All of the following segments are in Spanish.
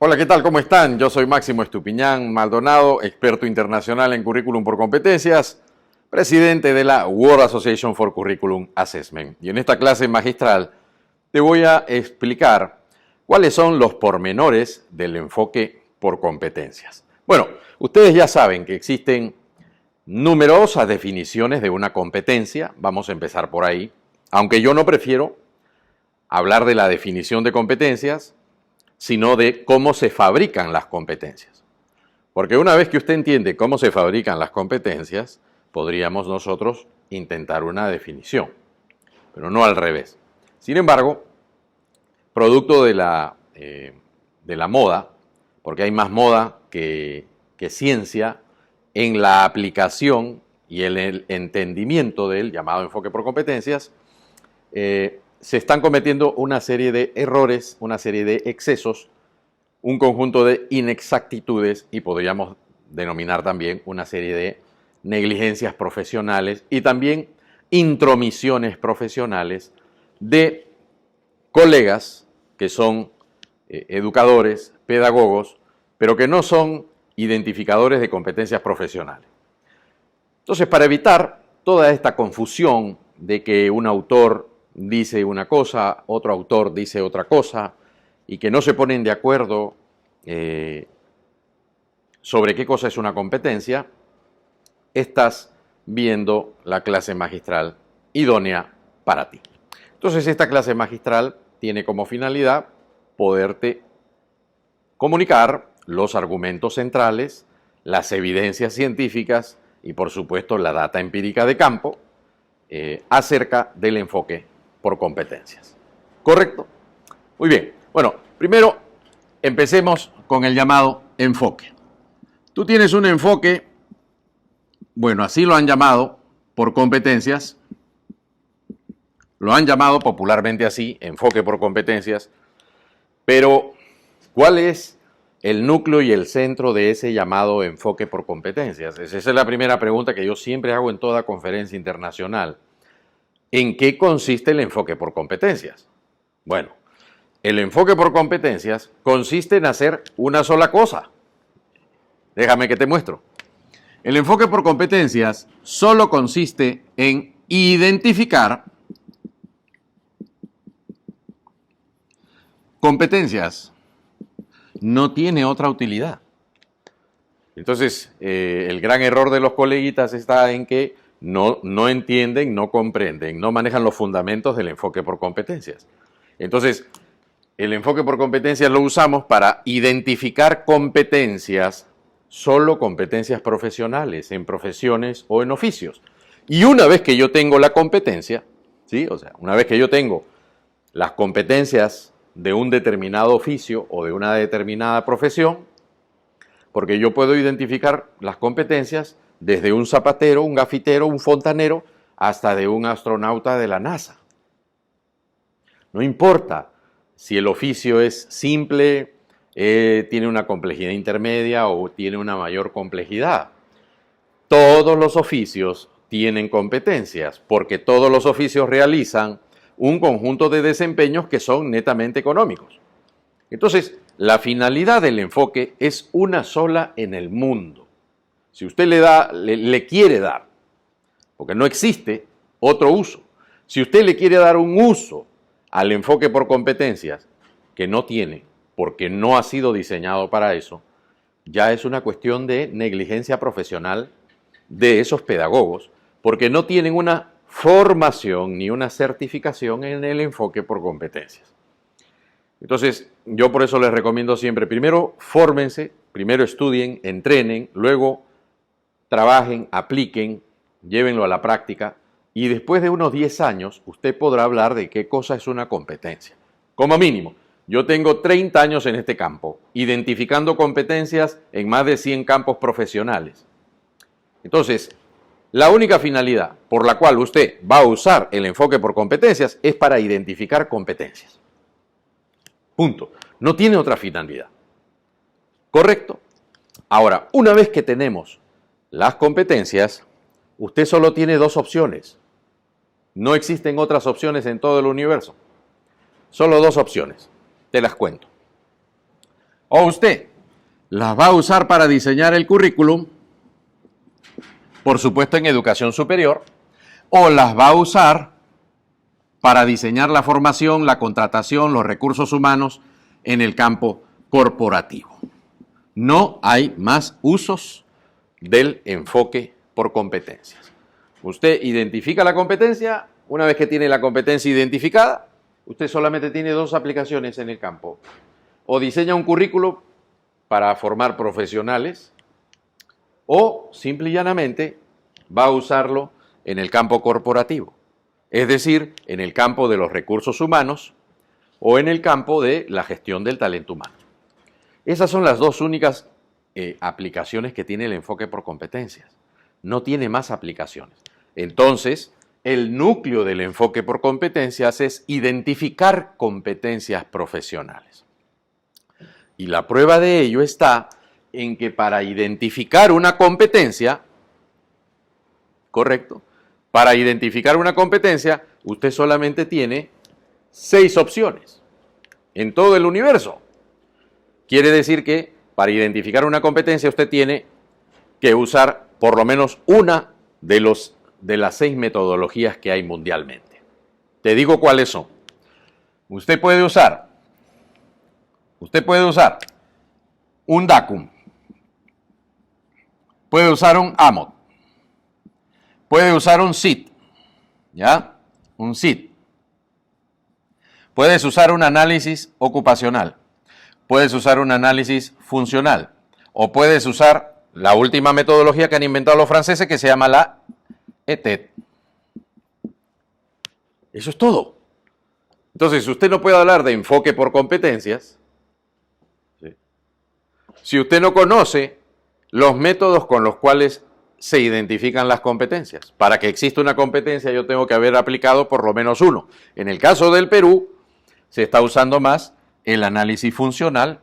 Hola, ¿qué tal? ¿Cómo están? Yo soy Máximo Estupiñán Maldonado, experto internacional en currículum por competencias, presidente de la World Association for Curriculum Assessment. Y en esta clase magistral te voy a explicar cuáles son los pormenores del enfoque por competencias. Bueno, ustedes ya saben que existen numerosas definiciones de una competencia. Vamos a empezar por ahí, aunque yo no prefiero hablar de la definición de competencias, sino de cómo se fabrican las competencias. Porque una vez que usted entiende cómo se fabrican las competencias, podríamos nosotros intentar una definición, pero no al revés. Sin embargo, producto de la moda, porque hay más moda que ciencia en la aplicación y en el entendimiento del llamado enfoque por competencias, se están cometiendo una serie de errores, una serie de excesos, un conjunto de inexactitudes y podríamos denominar también una serie de negligencias profesionales y también intromisiones profesionales de colegas que son educadores, pedagogos, pero que no son identificadores de competencias profesionales. Entonces, para evitar toda esta confusión de que un autor dice una cosa, otro autor dice otra cosa, y que no se ponen de acuerdo sobre qué cosa es una competencia, estás viendo la clase magistral idónea para ti. Entonces, esta clase magistral tiene como finalidad poderte comunicar los argumentos centrales, las evidencias científicas y, por supuesto, la data empírica de campo acerca del enfoque por competencias. ¿Correcto? Muy bien. Bueno, primero empecemos con el llamado enfoque. Tú tienes un enfoque, bueno, así lo han llamado, por competencias. Lo han llamado popularmente así, enfoque por competencias. Pero, ¿cuál es el núcleo y el centro de ese llamado enfoque por competencias? Esa es la primera pregunta que yo siempre hago en toda conferencia internacional. ¿En qué consiste el enfoque por competencias? Bueno, el enfoque por competencias consiste en hacer una sola cosa. Déjame que te muestro. El enfoque por competencias solo consiste en identificar competencias. No tiene otra utilidad. Entonces, el gran error de los coleguitas está en que no entienden, no comprenden, no manejan los fundamentos del enfoque por competencias. Entonces, el enfoque por competencias lo usamos para identificar competencias, solo competencias profesionales, en profesiones o en oficios. Y una vez que yo tengo la competencia, ¿sí? O sea, una vez que yo tengo las competencias de un determinado oficio o de una determinada profesión, porque yo puedo identificar las competencias desde un zapatero, un gafitero, un fontanero, hasta de un astronauta de la NASA. No importa si el oficio es simple, tiene una complejidad intermedia o tiene una mayor complejidad. Todos los oficios tienen competencias, porque todos los oficios realizan un conjunto de desempeños que son netamente económicos. Entonces, la finalidad del enfoque es una sola en el mundo. Si usted le quiere dar, porque no existe otro uso, si usted le quiere dar un uso al enfoque por competencias que no tiene, porque no ha sido diseñado para eso, ya es una cuestión de negligencia profesional de esos pedagogos, porque no tienen una formación ni una certificación en el enfoque por competencias. Entonces, yo por eso les recomiendo siempre, primero fórmense, primero estudien, entrenen, luego trabajen, apliquen, llévenlo a la práctica y después de unos 10 años usted podrá hablar de qué cosa es una competencia. Como mínimo, yo tengo 30 años en este campo, identificando competencias en más de 100 campos profesionales. Entonces, la única finalidad por la cual usted va a usar el enfoque por competencias es para identificar competencias. Punto. No tiene otra finalidad. ¿Correcto? Ahora, una vez que tenemos las competencias, usted solo tiene dos opciones. No existen otras opciones en todo el universo. Solo dos opciones. Te las cuento. O usted las va a usar para diseñar el currículum, por supuesto en educación superior, o las va a usar para diseñar la formación, la contratación, los recursos humanos en el campo corporativo. No hay más usos del enfoque por competencias. Usted identifica la competencia, una vez que tiene la competencia identificada, usted solamente tiene dos aplicaciones en el campo. O diseña un currículum para formar profesionales, o simple y llanamente va a usarlo en el campo corporativo, es decir, en el campo de los recursos humanos o en el campo de la gestión del talento humano. Esas son las dos únicas aplicaciones que tiene el enfoque por competencias. No tiene más aplicaciones. Entonces, el núcleo del enfoque por competencias es identificar competencias profesionales. Y la prueba de ello está en que para identificar una competencia, ¿correcto? Para identificar una competencia, usted solamente tiene 6 opciones en todo el universo. Quiere decir que para identificar una competencia usted tiene que usar por lo menos una de las 6 metodologías que hay mundialmente. Te digo cuáles son. Usted puede usar un DACUM, puede usar un AMOD, puede usar un SIT, ¿ya? Un SIT. Puedes usar un análisis ocupacional, puedes usar un análisis funcional, o puedes usar la última metodología que han inventado los franceses que se llama la ETED. Eso es todo. Entonces, usted no puede hablar de enfoque por competencias, ¿sí?, si usted no conoce los métodos con los cuales se identifican las competencias. Para que exista una competencia yo tengo que haber aplicado por lo menos uno. En el caso del Perú, se está usando más el análisis funcional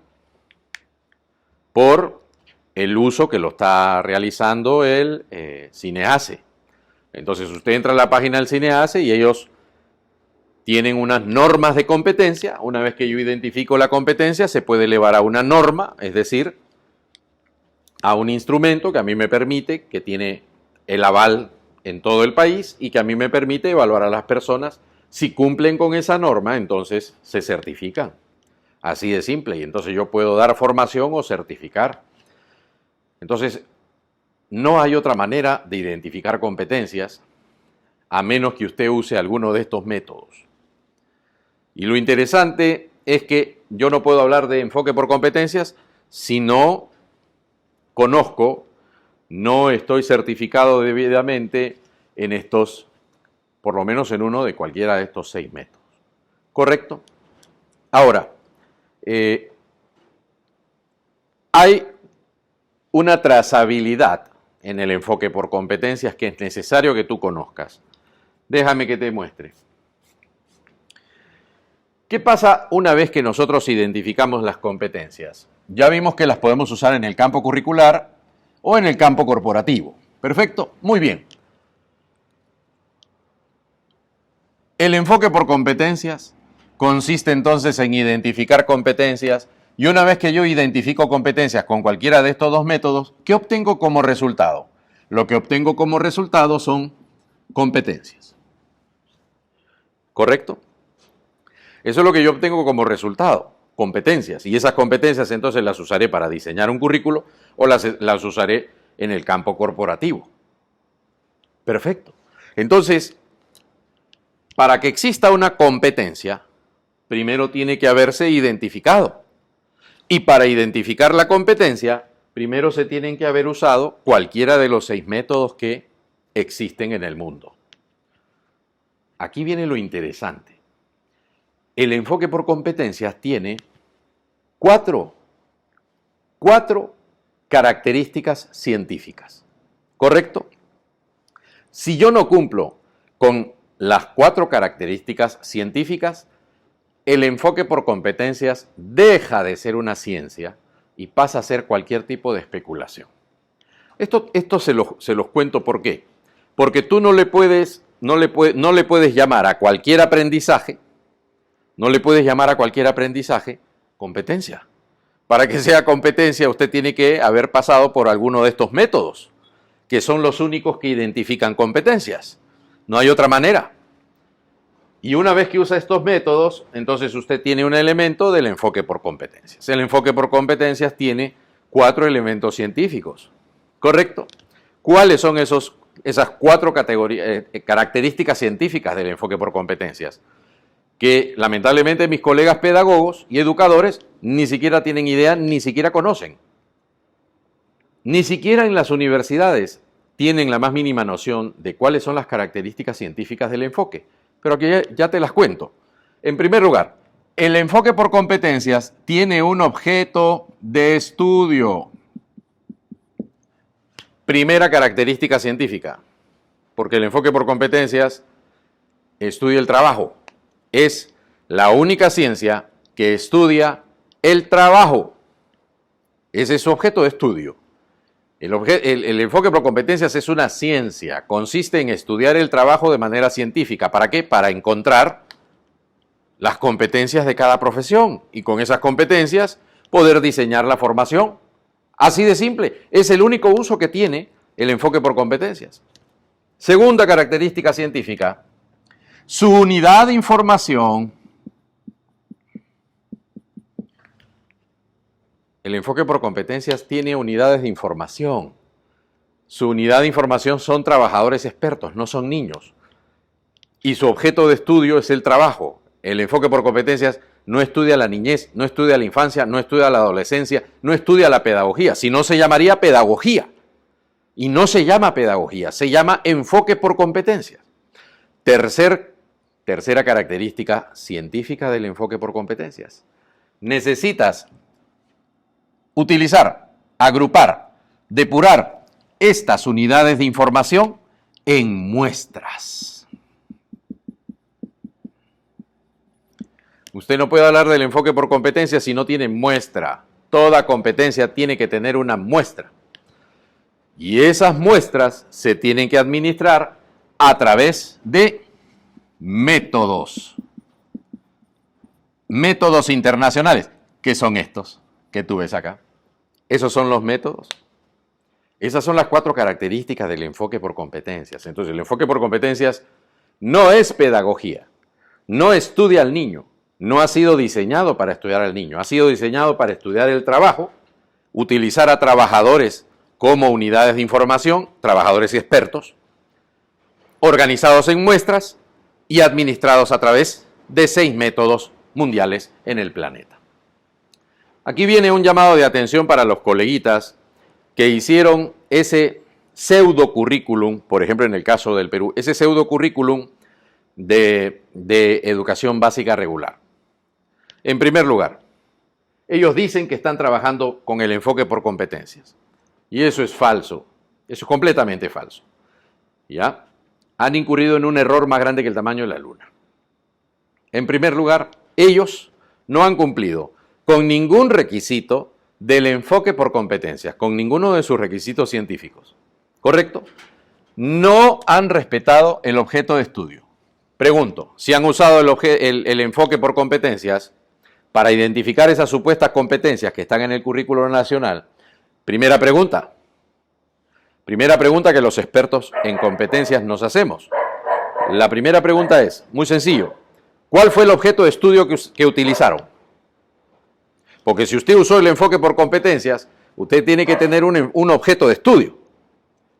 por el uso que lo está realizando el CINEACE. Entonces usted entra a la página del CINEACE y ellos tienen unas normas de competencia. Una vez que yo identifico la competencia, se puede elevar a una norma, es decir, a un instrumento que a mí me permite, que tiene el aval en todo el país y que a mí me permite evaluar a las personas. Si cumplen con esa norma, entonces se certifican. Así de simple. Y entonces yo puedo dar formación o certificar. Entonces, no hay otra manera de identificar competencias a menos que usted use alguno de estos métodos. Y lo interesante es que yo no puedo hablar de enfoque por competencias si no conozco, no estoy certificado debidamente en estos, por lo menos en uno de cualquiera de estos 6 métodos. ¿Correcto? Ahora, hay una trazabilidad en el enfoque por competencias que es necesario que tú conozcas. Déjame que te muestre. ¿Qué pasa una vez que nosotros identificamos las competencias? Ya vimos que las podemos usar en el campo curricular o en el campo corporativo. Perfecto, muy bien. El enfoque por competencias consiste entonces en identificar competencias y una vez que yo identifico competencias con cualquiera de estos dos métodos, ¿qué obtengo como resultado? Lo que obtengo como resultado son competencias. ¿Correcto? Eso es lo que yo obtengo como resultado, competencias. Y esas competencias entonces las usaré para diseñar un currículo o las usaré en el campo corporativo. Perfecto. Entonces, para que exista una competencia, primero tiene que haberse identificado. Y para identificar la competencia, primero se tienen que haber usado cualquiera de los 6 métodos que existen en el mundo. Aquí viene lo interesante. El enfoque por competencias tiene cuatro características científicas. ¿Correcto? Si yo no cumplo con las 4 características científicas, el enfoque por competencias deja de ser una ciencia y pasa a ser cualquier tipo de especulación. Esto se los cuento ¿por qué? Porque tú no le puedes llamar a cualquier aprendizaje, competencia. Para que sea competencia, usted tiene que haber pasado por alguno de estos métodos, que son los únicos que identifican competencias. No hay otra manera. Y una vez que usa estos métodos, entonces usted tiene un elemento del enfoque por competencias. El enfoque por competencias tiene 4 elementos científicos. ¿Correcto? ¿Cuáles son esas 4 características científicas del enfoque por competencias? Que lamentablemente mis colegas pedagogos y educadores ni siquiera tienen idea, ni siquiera conocen. Ni siquiera en las universidades tienen la más mínima noción de cuáles son las características científicas del enfoque. Pero aquí ya te las cuento. En primer lugar, el enfoque por competencias tiene un objeto de estudio. Primera característica científica, porque el enfoque por competencias estudia el trabajo. Es la única ciencia que estudia el trabajo. Ese es su objeto de estudio. El enfoque por competencias es una ciencia, consiste en estudiar el trabajo de manera científica. ¿Para qué? Para encontrar las competencias de cada profesión y con esas competencias poder diseñar la formación. Así de simple, es el único uso que tiene el enfoque por competencias. Segunda característica científica, su unidad de información. El enfoque por competencias tiene unidades de información. Su unidad de información son trabajadores expertos, no son niños. Y su objeto de estudio es el trabajo. El enfoque por competencias no estudia la niñez, no estudia la infancia, no estudia la adolescencia, no estudia la pedagogía. Si no, se llamaría pedagogía. Y no se llama pedagogía, se llama enfoque por competencias. Tercera característica científica del enfoque por competencias. Necesitas utilizar, agrupar, depurar estas unidades de información en muestras. Usted no puede hablar del enfoque por competencia si no tiene muestra. Toda competencia tiene que tener una muestra. Y esas muestras se tienen que administrar a través de métodos. Métodos internacionales. ¿Qué son estos que tú ves acá? Esos son los métodos. Esas son las 4 características del enfoque por competencias. Entonces, el enfoque por competencias no es pedagogía, no estudia al niño, no ha sido diseñado para estudiar al niño, ha sido diseñado para estudiar el trabajo, utilizar a trabajadores como unidades de información, trabajadores expertos, organizados en muestras y administrados a través de 6 métodos mundiales en el planeta. Aquí viene un llamado de atención para los coleguitas que hicieron ese pseudo currículum, por ejemplo en el caso del Perú, ese pseudo currículum de educación básica regular. En primer lugar, ellos dicen que están trabajando con el enfoque por competencias. Y eso es falso, eso es completamente falso. ¿Ya? Han incurrido en un error más grande que el tamaño de la luna. En primer lugar, ellos no han cumplido con ningún requisito del enfoque por competencias, con ninguno de sus requisitos científicos. ¿Correcto? No han respetado el objeto de estudio. Pregunto, si han usado el enfoque por competencias para identificar esas supuestas competencias que están en el currículo nacional. Primera pregunta que los expertos en competencias nos hacemos. La primera pregunta es, muy sencillo, ¿cuál fue el objeto de estudio que utilizaron? Porque si usted usó el enfoque por competencias, usted tiene que tener un objeto de estudio.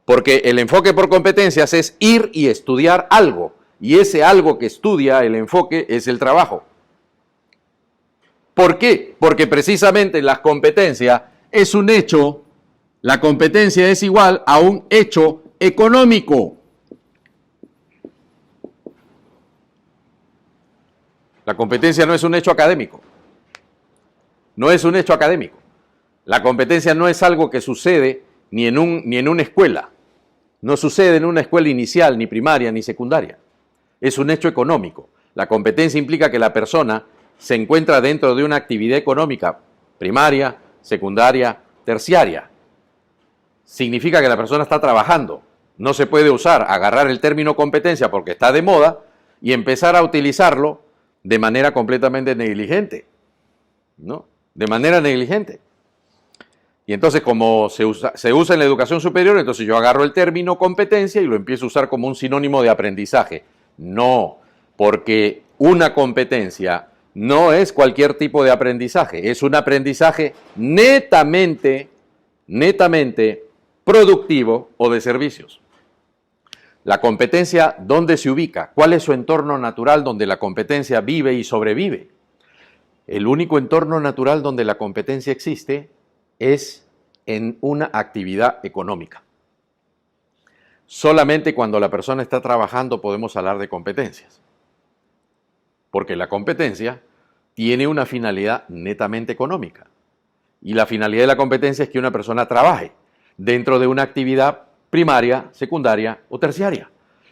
Porque el enfoque por competencias es ir y estudiar algo. Y ese algo que estudia el enfoque es el trabajo. ¿Por qué? Porque precisamente la competencia es un hecho, la competencia es igual a un hecho económico. La competencia no es un hecho académico. No es un hecho académico. La competencia no es algo que sucede ni en una escuela. No sucede en una escuela inicial, ni primaria, ni secundaria. Es un hecho económico. La competencia implica que la persona se encuentra dentro de una actividad económica primaria, secundaria, terciaria. Significa que la persona está trabajando. No se puede agarrar el término competencia porque está de moda y empezar a utilizarlo de manera completamente negligente. ¿No? de manera negligente. Y entonces, como se usa en la educación superior, entonces yo agarro el término competencia y lo empiezo a usar como un sinónimo de aprendizaje. No, porque una competencia no es cualquier tipo de aprendizaje, es un aprendizaje netamente productivo o de servicios. La competencia, ¿dónde se ubica? ¿Cuál es su entorno natural donde la competencia vive y sobrevive? El único entorno natural donde la competencia existe es en una actividad económica. Solamente cuando la persona está trabajando podemos hablar de competencias. Porque la competencia tiene una finalidad netamente económica. Y la finalidad de la competencia es que una persona trabaje dentro de una actividad primaria, secundaria o terciaria.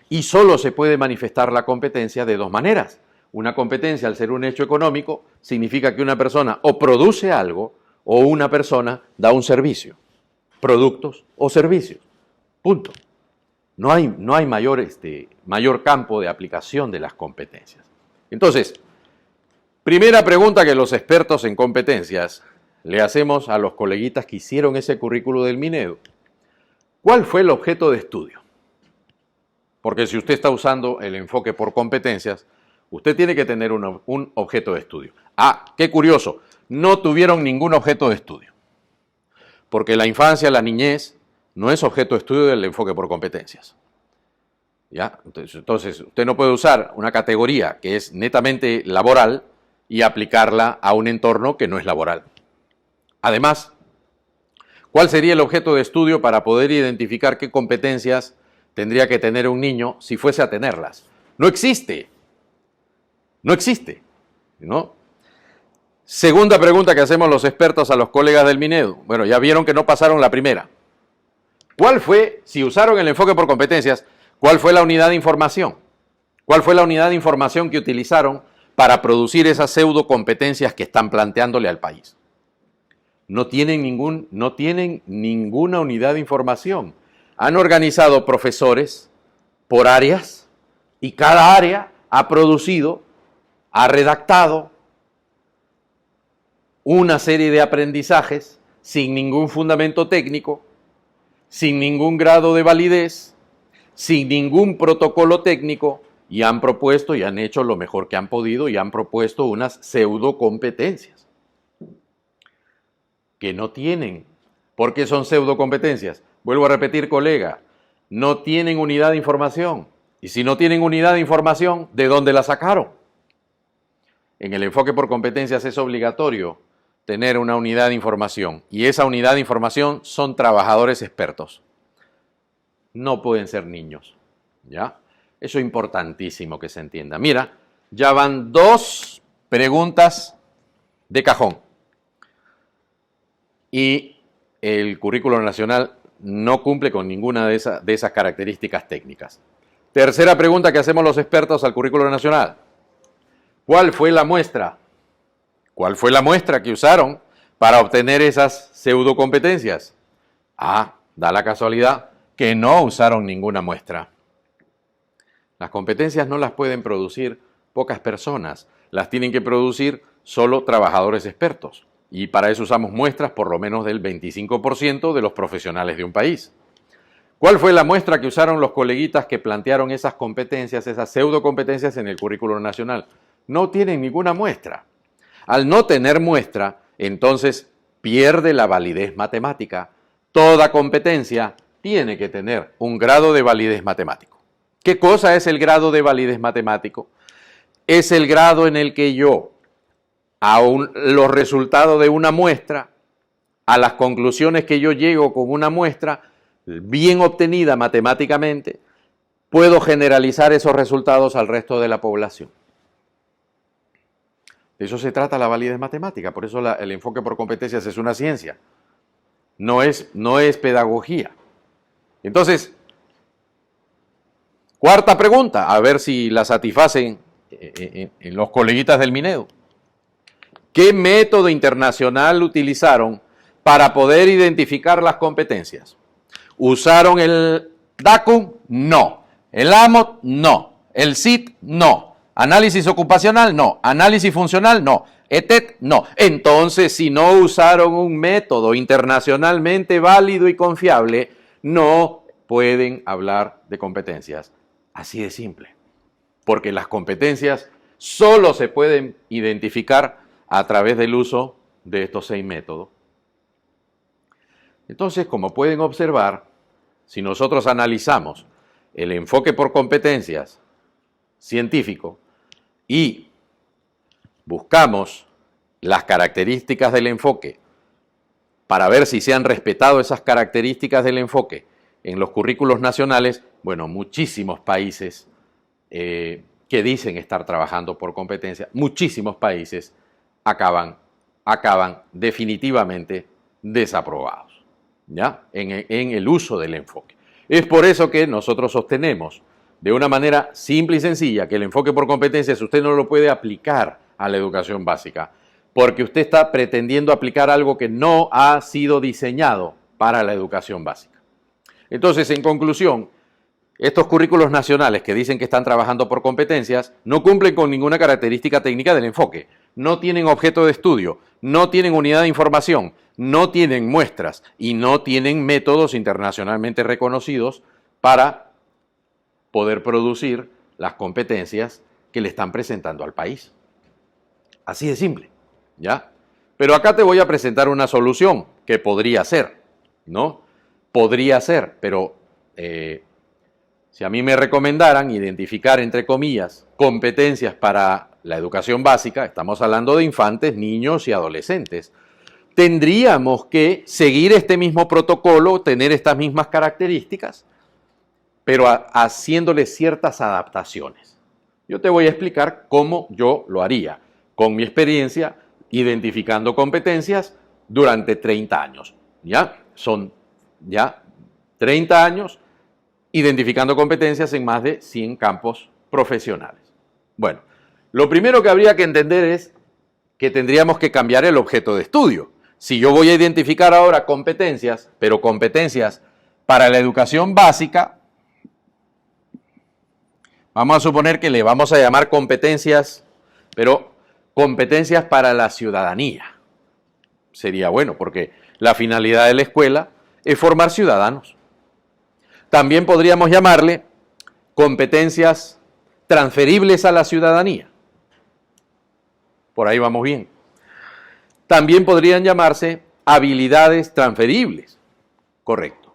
Y solo se puede manifestar la competencia de dos maneras. Una competencia, al ser un hecho económico, significa que una persona o produce algo o una persona da un servicio, productos o servicios. Punto. No hay mayor campo de aplicación de las competencias. Entonces, primera pregunta que los expertos en competencias le hacemos a los coleguitas que hicieron ese currículo del Minedu. ¿Cuál fue el objeto de estudio? Porque si usted está usando el enfoque por competencias, usted tiene que tener un objeto de estudio. Ah, qué curioso, no tuvieron ningún objeto de estudio. Porque la infancia, la niñez, no es objeto de estudio del enfoque por competencias. ¿Ya? Entonces, usted no puede usar una categoría que es netamente laboral y aplicarla a un entorno que no es laboral. Además, ¿cuál sería el objeto de estudio para poder identificar qué competencias tendría que tener un niño si fuese a tenerlas? No existe. No existe, ¿no? Segunda pregunta que hacemos los expertos a los colegas del Minedu. Bueno, ya vieron que no pasaron la primera. ¿Cuál fue, si usaron el enfoque por competencias, cuál fue la unidad de información? ¿Cuál fue la unidad de información que utilizaron para producir esas pseudo competencias que están planteándole al país? No tienen ninguna unidad de información. Han organizado profesores por áreas y cada área ha producido, ha redactado una serie de aprendizajes sin ningún fundamento técnico, sin ningún grado de validez, sin ningún protocolo técnico, y han propuesto y han hecho lo mejor que han podido y han propuesto unas pseudo competencias que no tienen. ¿Por qué son pseudo competencias? Vuelvo a repetir, colega, no tienen unidad de información. Y si no tienen unidad de información, ¿de dónde la sacaron? En el enfoque por competencias es obligatorio tener una unidad de información. Y esa unidad de información son trabajadores expertos. No pueden ser niños, ¿ya? Eso es importantísimo que se entienda. Mira, ya van 2 preguntas de cajón. Y el currículo nacional no cumple con ninguna de esas características técnicas. Tercera pregunta que hacemos los expertos al currículo nacional. ¿Cuál fue la muestra? ¿Cuál fue la muestra que usaron para obtener esas pseudocompetencias? Ah, da la casualidad que no usaron ninguna muestra. Las competencias no las pueden producir pocas personas, las tienen que producir solo trabajadores expertos. Y para eso usamos muestras por lo menos del 25% de los profesionales de un país. ¿Cuál fue la muestra que usaron los coleguitas que plantearon esas competencias, esas pseudocompetencias en el currículo nacional? No tienen ninguna muestra. Al no tener muestra, entonces pierde la validez matemática. Toda competencia tiene que tener un grado de validez matemático. ¿Qué cosa es el grado de validez matemático? Es el grado en el que yo, a los resultados de una muestra, a las conclusiones que yo llego con una muestra bien obtenida matemáticamente, puedo generalizar esos resultados al resto de la población. De eso se trata la validez matemática, por eso el enfoque por competencias es una ciencia, no es pedagogía. Entonces, cuarta pregunta, a ver si la satisfacen en los coleguitas del Minedu. ¿Qué método internacional utilizaron para poder identificar las competencias? ¿Usaron el DACUM? No. ¿El AMOT? No. ¿El CIT? No. Análisis ocupacional, no. Análisis funcional, no. ETET, no. Entonces, si no usaron un método internacionalmente válido y confiable, no pueden hablar de competencias. Así de simple. Porque las competencias solo se pueden identificar a través del uso de estos 6 métodos. Entonces, como pueden observar, si nosotros analizamos el enfoque por competencias científico y buscamos las características del enfoque para ver si se han respetado esas características del enfoque en los currículos nacionales, bueno, muchísimos países que dicen estar trabajando por competencia, muchísimos países acaban definitivamente desaprobados, ¿ya? En el uso del enfoque. Es por eso que nosotros sostenemos de una manera simple y sencilla que el enfoque por competencias usted no lo puede aplicar a la educación básica, porque usted está pretendiendo aplicar algo que no ha sido diseñado para la educación básica. Entonces, en conclusión, estos currículos nacionales que dicen que están trabajando por competencias no cumplen con ninguna característica técnica del enfoque, no tienen objeto de estudio, no tienen unidad de información, no tienen muestras y no tienen métodos internacionalmente reconocidos para poder producir las competencias que le están presentando al país. Así de simple, ¿ya? Pero acá te voy a presentar una solución que podría ser, ¿no? Podría ser, pero si a mí me recomendaran identificar, entre comillas, competencias para la educación básica, estamos hablando de infantes, niños y adolescentes, tendríamos que seguir este mismo protocolo, tener estas mismas características, pero haciéndole ciertas adaptaciones. Yo te voy a explicar cómo yo lo haría, con mi experiencia, identificando competencias durante 30 años. ¿Ya? Son ya 30 años identificando competencias en más de 100 campos profesionales. Bueno, lo primero que habría que entender es que tendríamos que cambiar el objeto de estudio. Si yo voy a identificar ahora competencias, pero competencias para la educación básica, vamos a suponer que le vamos a llamar competencias, pero competencias para la ciudadanía. Sería bueno, porque la finalidad de la escuela es formar ciudadanos. También podríamos llamarle competencias transferibles a la ciudadanía. Por ahí vamos bien. También podrían llamarse habilidades transferibles. Correcto.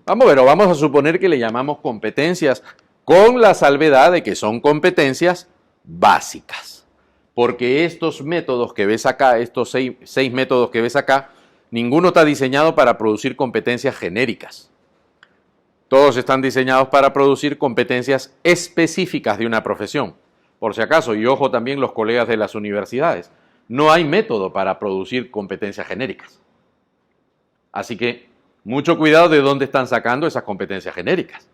Vamos a suponer que le llamamos competencias con la salvedad de que son competencias básicas. Porque estos métodos que ves acá, estos seis métodos que ves acá, ninguno está diseñado para producir competencias genéricas. Todos están diseñados para producir competencias específicas de una profesión. Por si acaso, y ojo también los colegas de las universidades, no hay método para producir competencias genéricas. Así que, mucho cuidado de dónde están sacando esas competencias genéricas.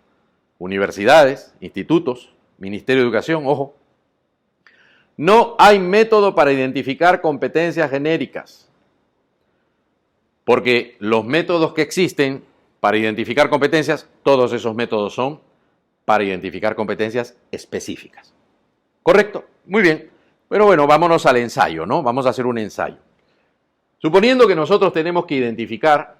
Universidades, institutos, Ministerio de Educación, ojo. No hay método para identificar competencias genéricas. Porque los métodos que existen para identificar competencias, todos esos métodos son para identificar competencias específicas. ¿Correcto? Muy bien. Pero bueno, vámonos al ensayo, ¿no? Vamos a hacer un ensayo. Suponiendo que nosotros tenemos que identificar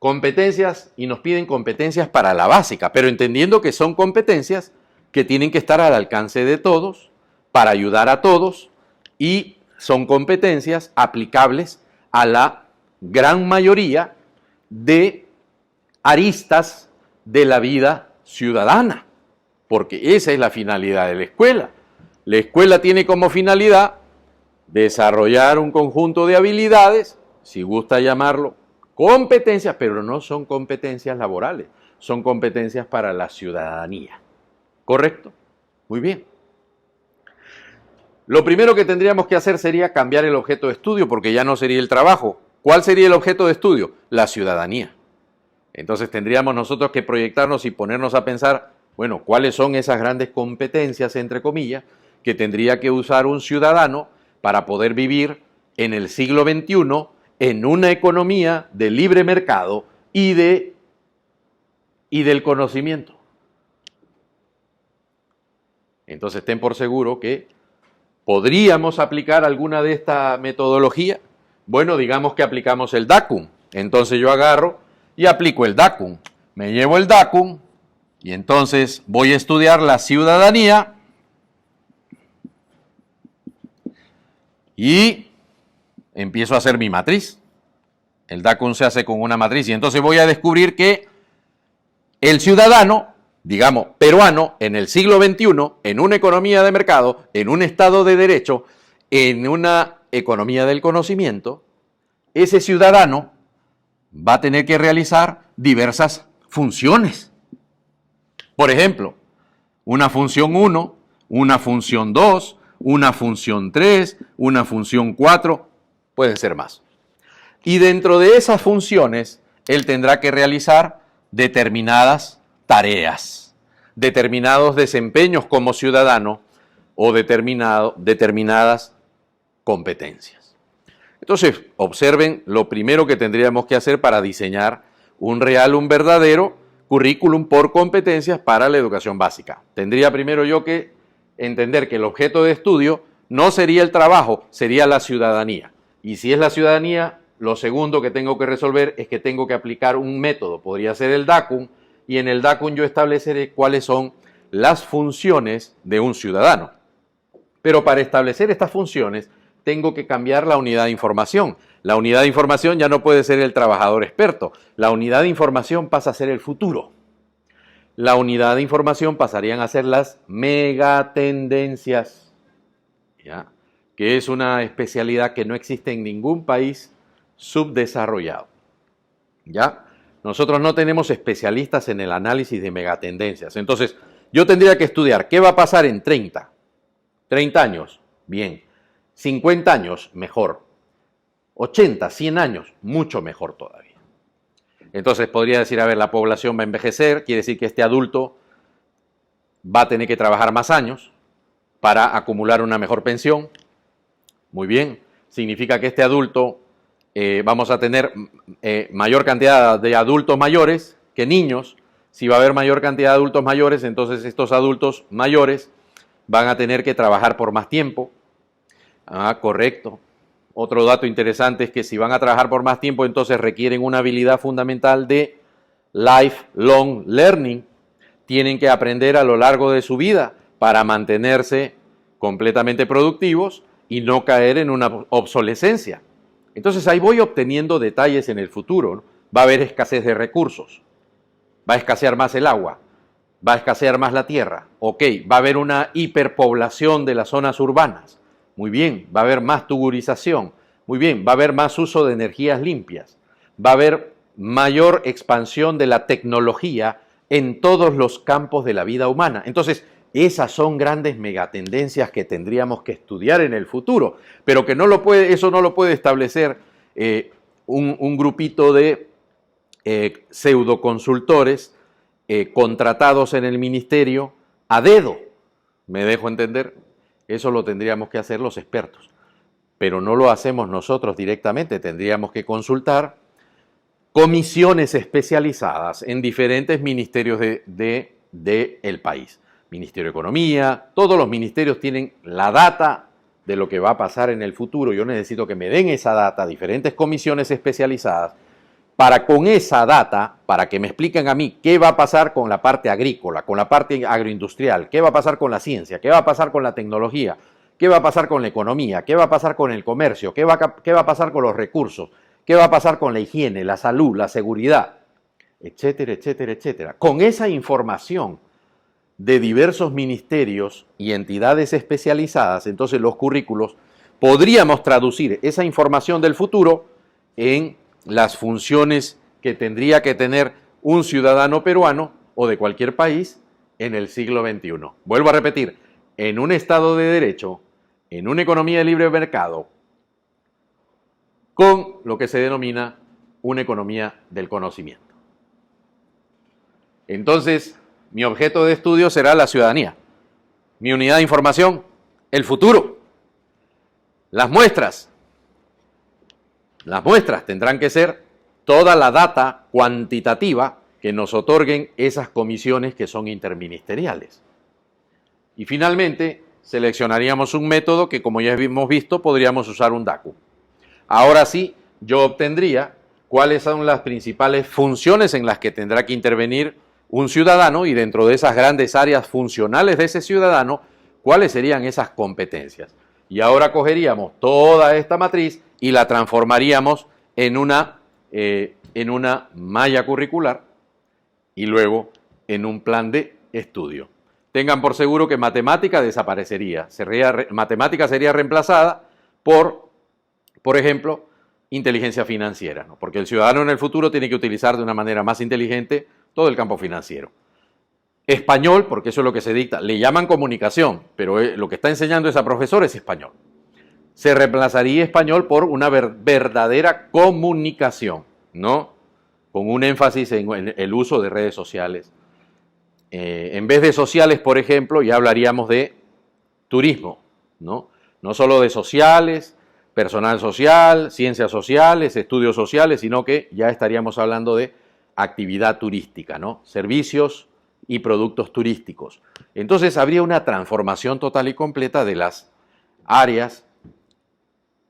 competencias y nos piden competencias para la básica, pero entendiendo que son competencias que tienen que estar al alcance de todos, para ayudar a todos, y son competencias aplicables a la gran mayoría de aristas de la vida ciudadana, porque esa es la finalidad de la escuela. La escuela tiene como finalidad desarrollar un conjunto de habilidades, si gusta llamarlo, competencias, pero no son competencias laborales, son competencias para la ciudadanía. ¿Correcto? Muy bien. Lo primero que tendríamos que hacer sería cambiar el objeto de estudio, porque ya no sería el trabajo. ¿Cuál sería el objeto de estudio? La ciudadanía. Entonces tendríamos nosotros que proyectarnos y ponernos a pensar, bueno, ¿cuáles son esas grandes competencias, entre comillas, que tendría que usar un ciudadano para poder vivir en el siglo XXI en una economía de libre mercado y del conocimiento? Entonces, ten por seguro que podríamos aplicar alguna de esta metodología. Bueno, digamos que aplicamos el DACUM. Entonces yo agarro y aplico el DACUM. Me llevo el DACUM y entonces voy a estudiar la ciudadanía y empiezo a hacer mi matriz. El DACUM se hace con una matriz y entonces voy a descubrir que el ciudadano, digamos, peruano, en el siglo XXI, en una economía de mercado, en un Estado de Derecho, en una economía del conocimiento, ese ciudadano va a tener que realizar diversas funciones. Por ejemplo, una función 1, una función 2, una función 3, una función 4, pueden ser más. Y dentro de esas funciones, él tendrá que realizar determinadas tareas, determinados desempeños como ciudadano o determinadas competencias. Entonces, observen lo primero que tendríamos que hacer para diseñar un verdadero currículum por competencias para la educación básica. Tendría primero yo que entender que el objeto de estudio no sería el trabajo, sería la ciudadanía. Y si es la ciudadanía, lo segundo que tengo que resolver es que tengo que aplicar un método, podría ser el DACUM, y en el DACUM yo estableceré cuáles son las funciones de un ciudadano. Pero para establecer estas funciones tengo que cambiar la unidad de información. La unidad de información ya no puede ser el trabajador experto. La unidad de información pasa a ser el futuro. La unidad de información pasarían a ser las megatendencias, ¿ya? Que es una especialidad que no existe en ningún país subdesarrollado. ¿Ya? Nosotros no tenemos especialistas en el análisis de megatendencias. Entonces, yo tendría que estudiar qué va a pasar en 30 años, bien. 50 años, mejor. 80, 100 años, mucho mejor todavía. Entonces podría decir, a ver, la población va a envejecer, quiere decir que este adulto va a tener que trabajar más años para acumular una mejor pensión. Muy bien, significa que este adulto vamos a tener mayor cantidad de adultos mayores que niños. Si va a haber mayor cantidad de adultos mayores, entonces estos adultos mayores van a tener que trabajar por más tiempo. Ah, correcto. Otro dato interesante es que si van a trabajar por más tiempo, entonces requieren una habilidad fundamental de lifelong learning. Tienen que aprender a lo largo de su vida para mantenerse completamente productivos y no caer en una obsolescencia. Entonces ahí voy obteniendo detalles en el futuro, ¿no? Va a haber escasez de recursos, va a escasear más el agua, va a escasear más la tierra, ok, va a haber una hiperpoblación de las zonas urbanas, muy bien, va a haber más tugurización, muy bien, va a haber más uso de energías limpias, va a haber mayor expansión de la tecnología en todos los campos de la vida humana. Entonces, esas son grandes megatendencias que tendríamos que estudiar en el futuro, pero que eso no lo puede establecer un grupito de pseudoconsultores contratados en el ministerio a dedo. ¿Me dejo entender? Eso lo tendríamos que hacer los expertos, pero no lo hacemos nosotros directamente, tendríamos que consultar comisiones especializadas en diferentes ministerios del país. Ministerio de Economía, todos los ministerios tienen la data de lo que va a pasar en el futuro. Yo necesito que me den esa data, diferentes comisiones especializadas, para con esa data, para que me expliquen a mí qué va a pasar con la parte agrícola, con la parte agroindustrial, qué va a pasar con la ciencia, qué va a pasar con la tecnología, qué va a pasar con la economía, qué va a pasar con el comercio, qué va a pasar con los recursos, qué va a pasar con la higiene, la salud, la seguridad, etcétera, etcétera, etcétera. Con esa información de diversos ministerios y entidades especializadas, entonces los currículos, podríamos traducir esa información del futuro en las funciones que tendría que tener un ciudadano peruano o de cualquier país en el siglo XXI. Vuelvo a repetir, en un Estado de Derecho, en una economía de libre mercado, con lo que se denomina una economía del conocimiento. Entonces, mi objeto de estudio será la ciudadanía. Mi unidad de información, el futuro. Las muestras tendrán que ser toda la data cuantitativa que nos otorguen esas comisiones que son interministeriales. Y finalmente, seleccionaríamos un método que, como ya hemos visto, podríamos usar un DACU. Ahora sí, yo obtendría cuáles son las principales funciones en las que tendrá que intervenir un ciudadano y dentro de esas grandes áreas funcionales de ese ciudadano, cuáles serían esas competencias. Y ahora cogeríamos toda esta matriz y la transformaríamos en una malla curricular y luego en un plan de estudio. Tengan por seguro que matemática desaparecería. Matemática sería reemplazada por ejemplo, inteligencia financiera, ¿no? Porque el ciudadano en el futuro tiene que utilizar de una manera más inteligente todo el campo financiero. Español, porque eso es lo que se dicta, le llaman comunicación, pero lo que está enseñando esa profesora es español. Se reemplazaría español por una verdadera comunicación, ¿no? Con un énfasis en el uso de redes sociales. En vez de sociales, por ejemplo, ya hablaríamos de turismo, ¿no? No solo de sociales, personal social, ciencias sociales, estudios sociales, sino que ya estaríamos hablando de actividad turística, ¿no? Servicios y productos turísticos. Entonces habría una transformación total y completa de las áreas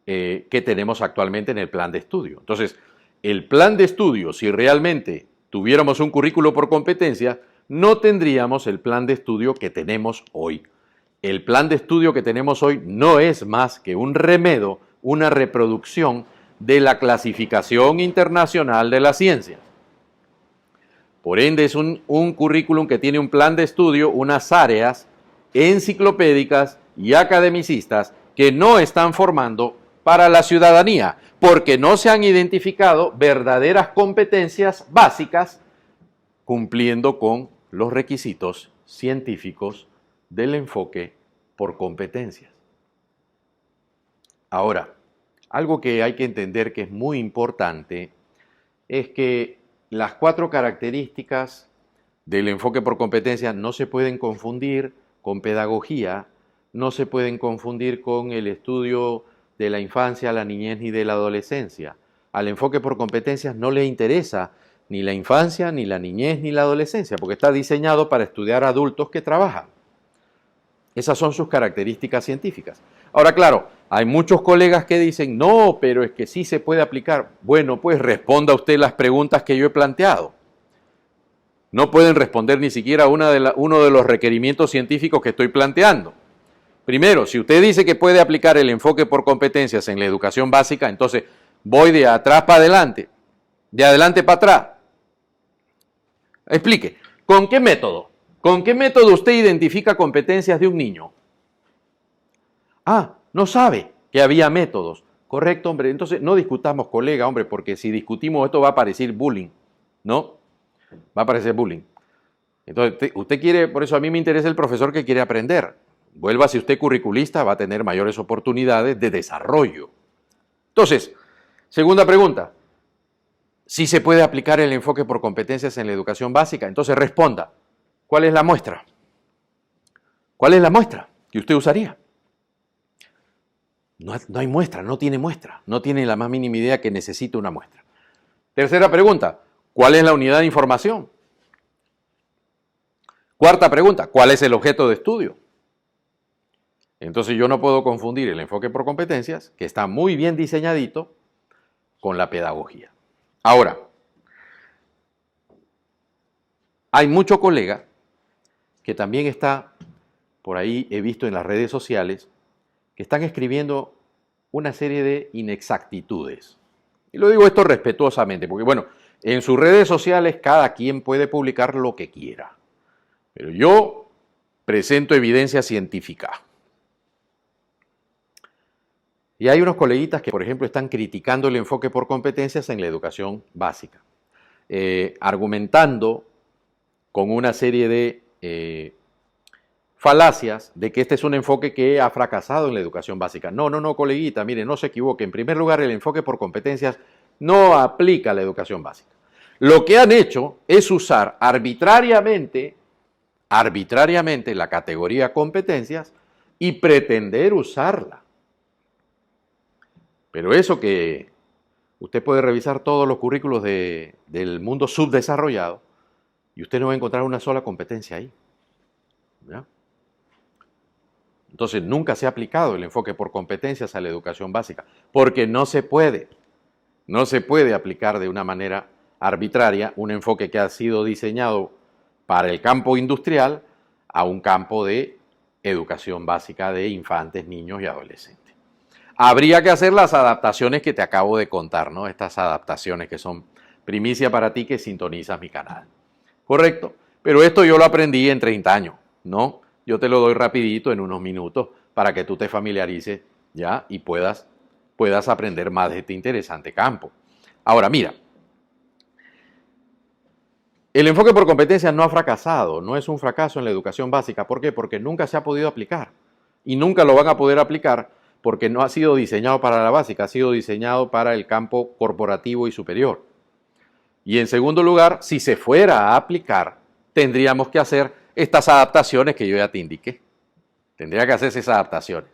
que tenemos actualmente en el plan de estudio. Entonces, el plan de estudio, si realmente tuviéramos un currículo por competencia, no tendríamos el plan de estudio que tenemos hoy. El plan de estudio que tenemos hoy no es más que un remedio, una reproducción de la clasificación internacional de las ciencias. Por ende, es un currículum que tiene un plan de estudio, unas áreas enciclopédicas y academicistas que no están formando para la ciudadanía, porque no se han identificado verdaderas competencias básicas cumpliendo con los requisitos científicos del enfoque por competencias. Ahora, algo que hay que entender que es muy importante es que las 4 características del enfoque por competencias no se pueden confundir con pedagogía, no se pueden confundir con el estudio de la infancia, la niñez ni de la adolescencia. Al enfoque por competencias no le interesa ni la infancia, ni la niñez, ni la adolescencia, porque está diseñado para estudiar adultos que trabajan. Esas son sus características científicas. Ahora, claro, hay muchos colegas que dicen, no, pero es que sí se puede aplicar. Bueno, pues responda usted las preguntas que yo he planteado. No pueden responder ni siquiera uno de los requerimientos científicos que estoy planteando. Primero, si usted dice que puede aplicar el enfoque por competencias en la educación básica, entonces voy de atrás para adelante, de adelante para atrás. Explique, ¿con qué método? ¿Con qué método usted identifica competencias de un niño? Ah, no sabe que había métodos. Correcto, hombre. Entonces no discutamos, colega, hombre, porque si discutimos esto va a parecer bullying, ¿no? Va a parecer bullying. Entonces, usted quiere, por eso a mí me interesa el profesor que quiere aprender. Vuelva, si usted curriculista, va a tener mayores oportunidades de desarrollo. Entonces, segunda pregunta. ¿Sí se puede aplicar el enfoque por competencias en la educación básica? Entonces responda. ¿Cuál es la muestra? ¿Cuál es la muestra que usted usaría? No hay muestra, no tiene muestra. No tiene la más mínima idea que necesite una muestra. Tercera pregunta. ¿Cuál es la unidad de información? Cuarta pregunta. ¿Cuál es el objeto de estudio? Entonces yo no puedo confundir el enfoque por competencias, que está muy bien diseñadito, con la pedagogía. Ahora, hay mucho colega que también está, por ahí he visto en las redes sociales, que están escribiendo una serie de inexactitudes. Y lo digo esto respetuosamente, porque bueno, en sus redes sociales cada quien puede publicar lo que quiera. Pero yo presento evidencia científica. Y hay unos coleguitas que, por ejemplo, están criticando el enfoque por competencias en la educación básica, argumentando con una serie de falacias de que este es un enfoque que ha fracasado en la educación básica. No, coleguita, mire, no se equivoque. En primer lugar, el enfoque por competencias no aplica a la educación básica. Lo que han hecho es usar arbitrariamente la categoría competencias y pretender usarla. Pero eso que usted puede revisar todos los currículos del mundo subdesarrollado y usted no va a encontrar una sola competencia ahí, ¿ya? Entonces nunca se ha aplicado el enfoque por competencias a la educación básica, porque no se puede. No se puede aplicar de una manera arbitraria un enfoque que ha sido diseñado para el campo industrial a un campo de educación básica de infantes, niños y adolescentes. Habría que hacer las adaptaciones que te acabo de contar, ¿no? Estas adaptaciones que son primicia para ti que sintonizas mi canal. ¿Correcto? Pero esto yo lo aprendí en 30 años, ¿no? Yo te lo doy rapidito en unos minutos para que tú te familiarices, ¿ya? Y puedas aprender más de este interesante campo. Ahora, mira, el enfoque por competencias no ha fracasado, no es un fracaso en la educación básica. ¿Por qué? Porque nunca se ha podido aplicar y nunca lo van a poder aplicar porque no ha sido diseñado para la básica, ha sido diseñado para el campo corporativo y superior. Y en segundo lugar, si se fuera a aplicar, tendríamos que hacer estas adaptaciones que yo ya te indiqué. Tendría que hacerse esas adaptaciones,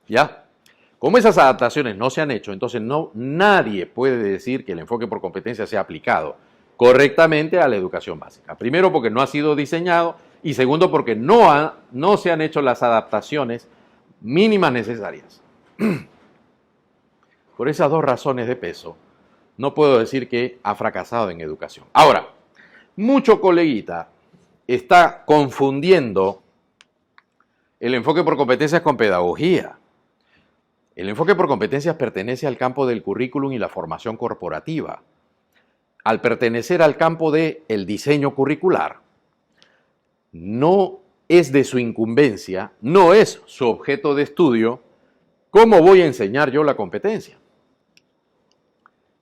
¿ya? Como esas adaptaciones no se han hecho, entonces nadie puede decir que el enfoque por competencia sea aplicado correctamente a la educación básica. Primero, porque no ha sido diseñado y segundo, porque no se han hecho las adaptaciones mínimas necesarias. Por esas dos razones de peso, no puedo decir que ha fracasado en educación. Ahora, mucho coleguita está confundiendo el enfoque por competencias con pedagogía. El enfoque por competencias pertenece al campo del currículum y la formación corporativa. Al pertenecer al campo del diseño curricular, no es de su incumbencia, no es su objeto de estudio, ¿cómo voy a enseñar yo la competencia?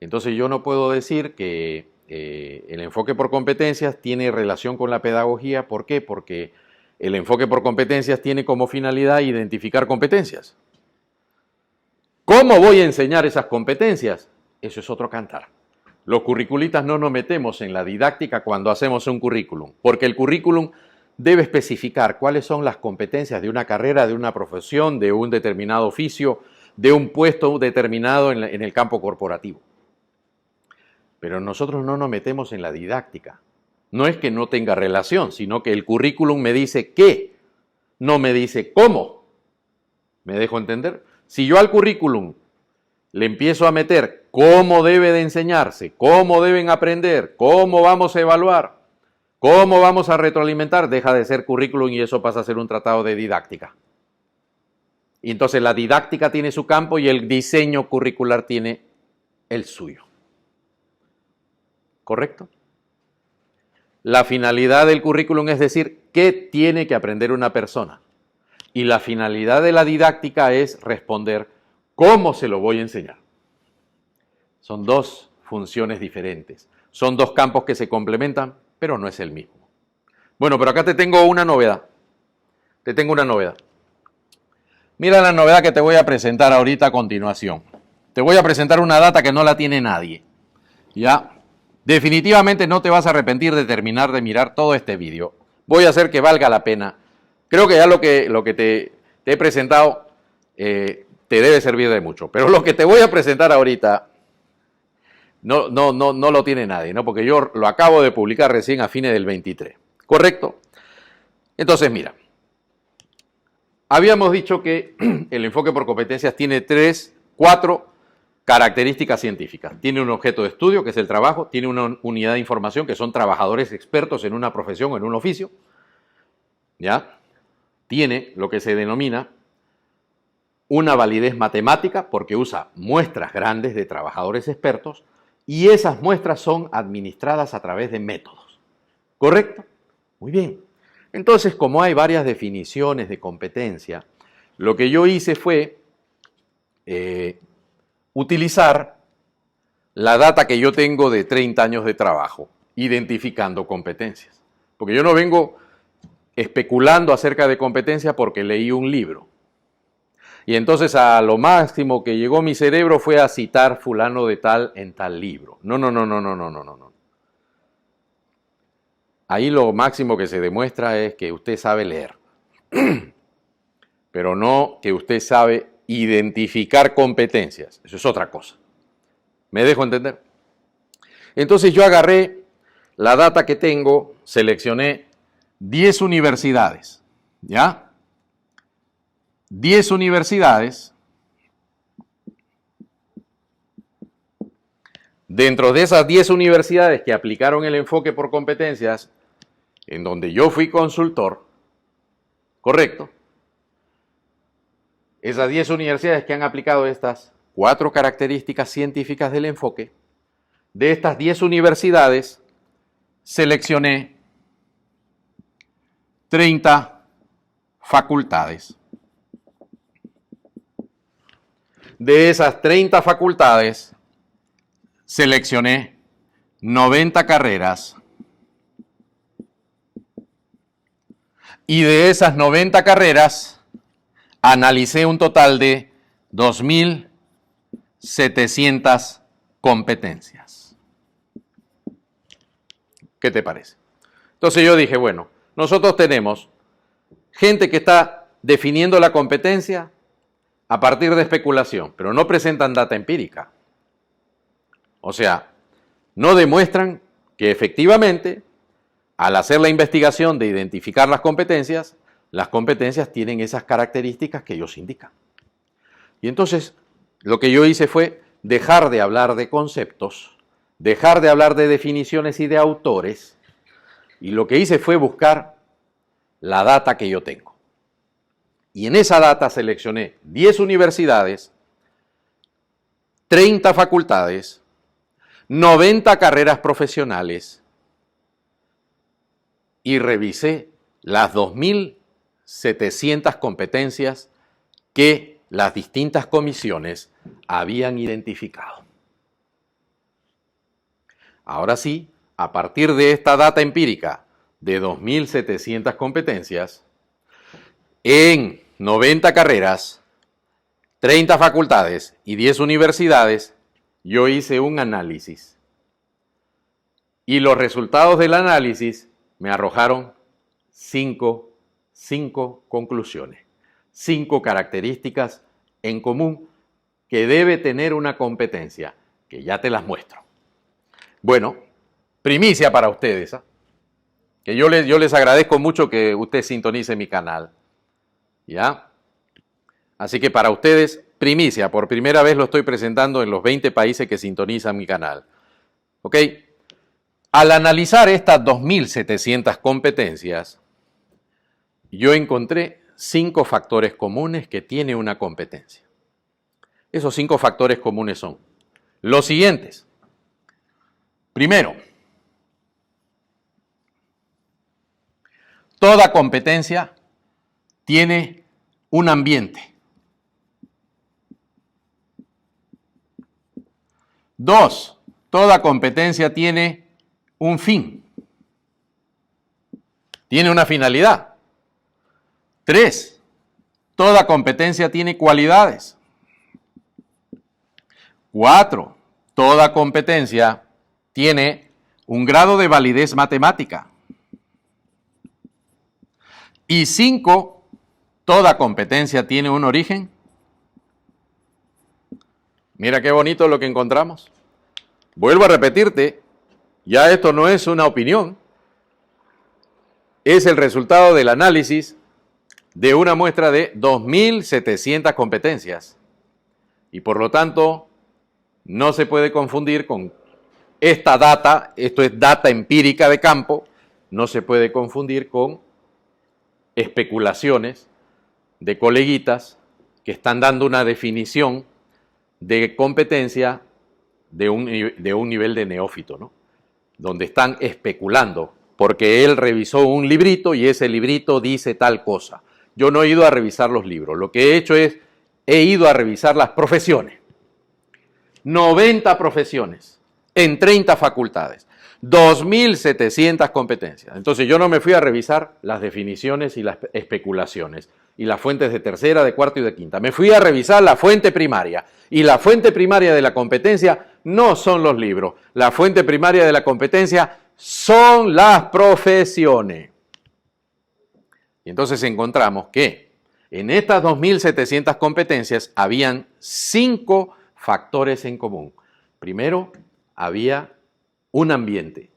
Entonces yo no puedo decir que el enfoque por competencias tiene relación con la pedagogía. ¿Por qué? Porque el enfoque por competencias tiene como finalidad identificar competencias. ¿Cómo voy a enseñar esas competencias? Eso es otro cantar. Los curriculistas no nos metemos en la didáctica cuando hacemos un currículum, porque el currículum debe especificar cuáles son las competencias de una carrera, de una profesión, de un determinado oficio, de un puesto determinado en el campo corporativo. Pero nosotros no nos metemos en la didáctica. No es que no tenga relación, sino que el currículum me dice qué, no me dice cómo. ¿Me dejo entender? Si yo al currículum le empiezo a meter cómo debe de enseñarse, cómo deben aprender, cómo vamos a evaluar, cómo vamos a retroalimentar, deja de ser currículum y eso pasa a ser un tratado de didáctica. Y entonces la didáctica tiene su campo y el diseño curricular tiene el suyo. ¿Correcto? La finalidad del currículum es decir, ¿qué tiene que aprender una persona? Y la finalidad de la didáctica es responder, ¿cómo se lo voy a enseñar? Son dos funciones diferentes. Son dos campos que se complementan, pero no es el mismo. Bueno, pero acá te tengo una novedad. Te tengo una novedad. Mira la novedad que te voy a presentar ahorita a continuación. Te voy a presentar una data que no la tiene nadie. ¿Ya? Definitivamente no te vas a arrepentir de terminar de mirar todo este vídeo. Voy a hacer que valga la pena. Creo que ya lo que te he presentado te debe servir de mucho. Pero lo que te voy a presentar ahorita no lo tiene nadie, ¿no? Porque yo lo acabo de publicar recién a fines del 23. ¿Correcto? Entonces, mira. Habíamos dicho que el enfoque por competencias tiene 4 características científicas. Tiene un objeto de estudio, que es el trabajo. Tiene una unidad de información, que son trabajadores expertos en una profesión o en un oficio. ¿Ya? Tiene lo que se denomina una validez matemática, porque usa muestras grandes de trabajadores expertos, y esas muestras son administradas a través de métodos. ¿Correcto? Muy bien. Entonces, como hay varias definiciones de competencia, lo que yo hice fue utilizar la data que yo tengo de 30 años de trabajo, identificando competencias. Porque yo no vengo especulando acerca de competencia porque leí un libro. Y entonces a lo máximo que llegó mi cerebro fue a citar fulano de tal en tal libro. No. Ahí lo máximo que se demuestra es que usted sabe leer, pero no que usted sabe identificar competencias. Eso es otra cosa. ¿Me dejo entender? Entonces yo agarré la data que tengo, seleccioné 10 universidades, ¿ya? 10 universidades. Dentro de esas 10 universidades que aplicaron el enfoque por competencias, en donde yo fui consultor, correcto, esas 10 universidades que han aplicado estas 4 características científicas del enfoque, de estas 10 universidades seleccioné 30 facultades. De esas 30 facultades seleccioné 90 carreras y de esas 90 carreras analicé un total de 2.700 competencias. ¿Qué te parece? Entonces yo dije, bueno, nosotros tenemos gente que está definiendo la competencia a partir de especulación, pero no presentan data empírica. O sea, no demuestran que efectivamente, al hacer la investigación de identificar las competencias tienen esas características que ellos indican. Y entonces, lo que yo hice fue dejar de hablar de conceptos, dejar de hablar de definiciones y de autores, y lo que hice fue buscar la data que yo tengo. Y en esa data seleccioné 10 universidades, 30 facultades, 90 carreras profesionales y revisé las 2.700 competencias que las distintas comisiones habían identificado. Ahora sí, a partir de esta data empírica de 2.700 competencias, en 90 carreras, 30 facultades y 10 universidades, yo hice un análisis. Y los resultados del análisis me arrojaron 5 conclusiones, 5 características en común que debe tener una competencia, que ya te las muestro. Bueno, primicia para ustedes, ¿eh? Que yo les agradezco mucho que usted sintonice mi canal, ¿ya? Así que para ustedes, primicia, por primera vez lo estoy presentando en los 20 países que sintonizan mi canal, ¿ok? Al analizar estas 2.700 competencias, yo encontré 5 factores comunes que tiene una competencia. Esos 5 factores comunes son los siguientes. Primero, toda competencia tiene un ambiente. 2, toda competencia tiene un fin. Tiene una finalidad. 3, toda competencia tiene cualidades. 4, toda competencia tiene un grado de validez matemática. Y 5, toda competencia tiene un origen. Mira qué bonito lo que encontramos. Vuelvo a repetirte, ya esto no es una opinión, es el resultado del análisis de una muestra de 2.700 competencias. Y por lo tanto, no se puede confundir con esta data, esto es data empírica de campo, no se puede confundir con especulaciones de coleguitas que están dando una definición de competencia de un nivel de neófito, ¿no? Donde están especulando, porque él revisó un librito y ese librito dice tal cosa. Yo no he ido a revisar los libros, lo que he hecho es, he ido a revisar las profesiones. 90 profesiones en 30 facultades, 2.700 competencias. Entonces yo no me fui a revisar las definiciones y las especulaciones y las fuentes de tercera, de cuarta y de quinta. Me fui a revisar la fuente primaria. Y la fuente primaria de la competencia no son los libros. La fuente primaria de la competencia son las profesiones. Y entonces encontramos que en estas 2.700 competencias habían 5 factores en común. Primero, había un ambiente.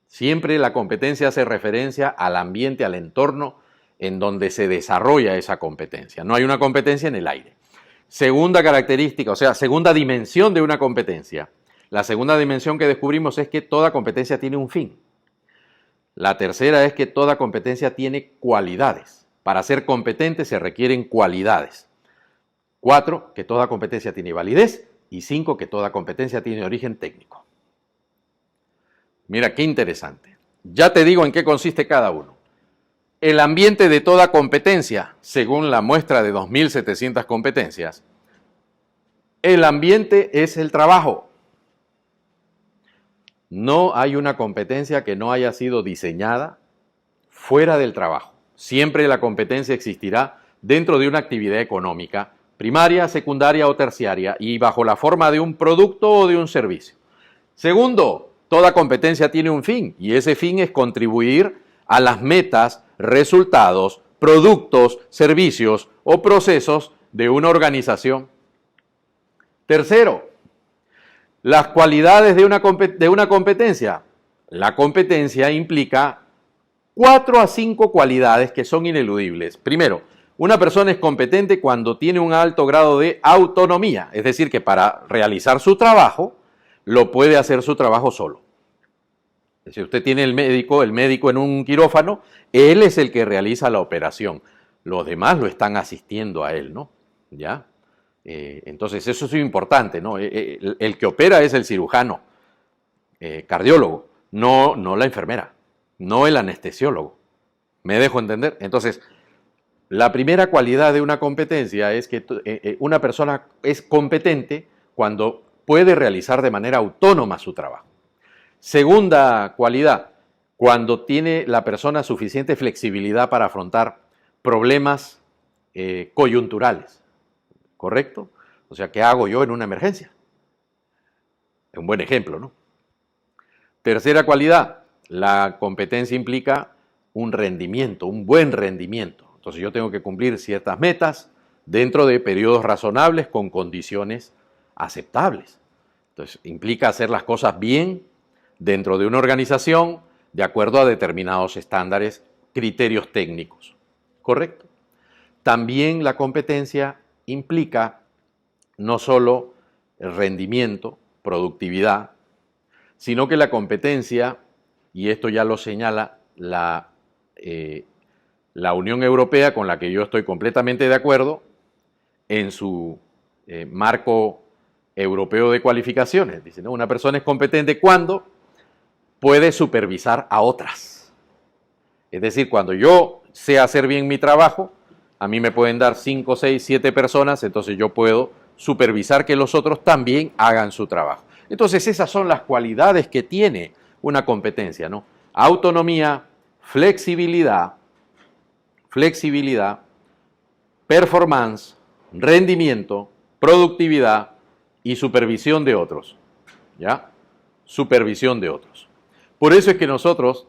Siempre la competencia hace referencia al ambiente, al entorno en donde se desarrolla esa competencia. No hay una competencia en el aire. Segunda característica, o sea, segunda dimensión de una competencia. La segunda dimensión que descubrimos es que toda competencia tiene un fin. La tercera es que toda competencia tiene cualidades. Para ser competente se requieren cualidades. 4, que toda competencia tiene validez. Y 5, que toda competencia tiene origen técnico. Mira, qué interesante. Ya te digo en qué consiste cada uno. El ambiente de toda competencia, según la muestra de 2.700 competencias, el ambiente es el trabajo. No hay una competencia que no haya sido diseñada fuera del trabajo. Siempre la competencia existirá dentro de una actividad económica, primaria, secundaria o terciaria, y bajo la forma de un producto o de un servicio. Segundo, toda competencia tiene un fin, y ese fin es contribuir a las metas, resultados, productos, servicios o procesos de una organización. Tercero, las cualidades de una competencia. La competencia implica 4 a 5 cualidades que son ineludibles. Primero, una persona es competente cuando tiene un alto grado de autonomía, es decir, que para realizar su trabajo, lo puede hacer su trabajo solo. Si usted tiene el médico en un quirófano, él es el que realiza la operación. Los demás lo están asistiendo a él, ¿no? ¿Ya? Entonces, eso es importante, ¿no? El que opera es el cirujano, cardiólogo, no la enfermera, no el anestesiólogo. ¿Me dejo entender? Entonces, la primera cualidad de una competencia es que una persona es competente cuando puede realizar de manera autónoma su trabajo. Segunda cualidad, cuando tiene la persona suficiente flexibilidad para afrontar problemas coyunturales, ¿correcto? O sea, ¿qué hago yo en una emergencia? Es un buen ejemplo, ¿no? Tercera cualidad, la competencia implica un rendimiento, un buen rendimiento. Entonces yo tengo que cumplir ciertas metas dentro de periodos razonables con condiciones aceptables. Entonces implica hacer las cosas bien dentro de una organización de acuerdo a determinados estándares, criterios técnicos. ¿Correcto? También la competencia implica no solo el rendimiento, productividad, sino que la competencia, y esto ya lo señala la Unión Europea, con la que yo estoy completamente de acuerdo, en su marco europeo de cualificaciones. Dice, ¿no? Una persona es competente cuando puede supervisar a otras. Es decir, cuando yo sé hacer bien mi trabajo, a mí me pueden dar 5, 6, 7 personas, entonces yo puedo supervisar que los otros también hagan su trabajo. Entonces esas son las cualidades que tiene una competencia, ¿no? Autonomía, flexibilidad, performance, rendimiento, productividad y supervisión de otros, ¿ya? Supervisión de otros. Por eso es que nosotros,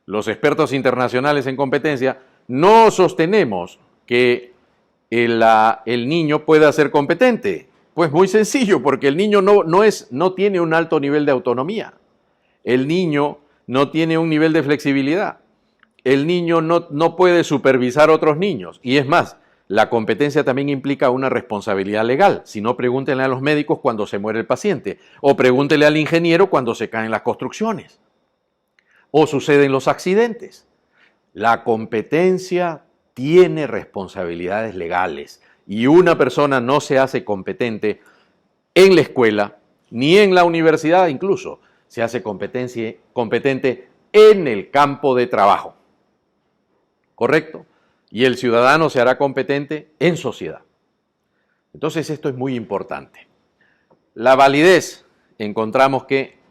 los expertos internacionales en competencia, no sostenemos que el niño pueda ser competente. Pues muy sencillo, porque el niño no tiene un alto nivel de autonomía. El niño no tiene un nivel de flexibilidad. El niño no puede supervisar a otros niños. Y es más, la competencia también implica una responsabilidad legal. Si no, pregúntenle a los médicos cuando se muere el paciente. O pregúntenle al ingeniero cuando se caen las construcciones. O suceden los accidentes. La competencia tiene responsabilidades legales. Y una persona no se hace competente en la escuela, ni en la universidad incluso. Se hace competente en el campo de trabajo. ¿Correcto? Y el ciudadano se hará competente en sociedad. Entonces esto es muy importante. La validez, encontramos que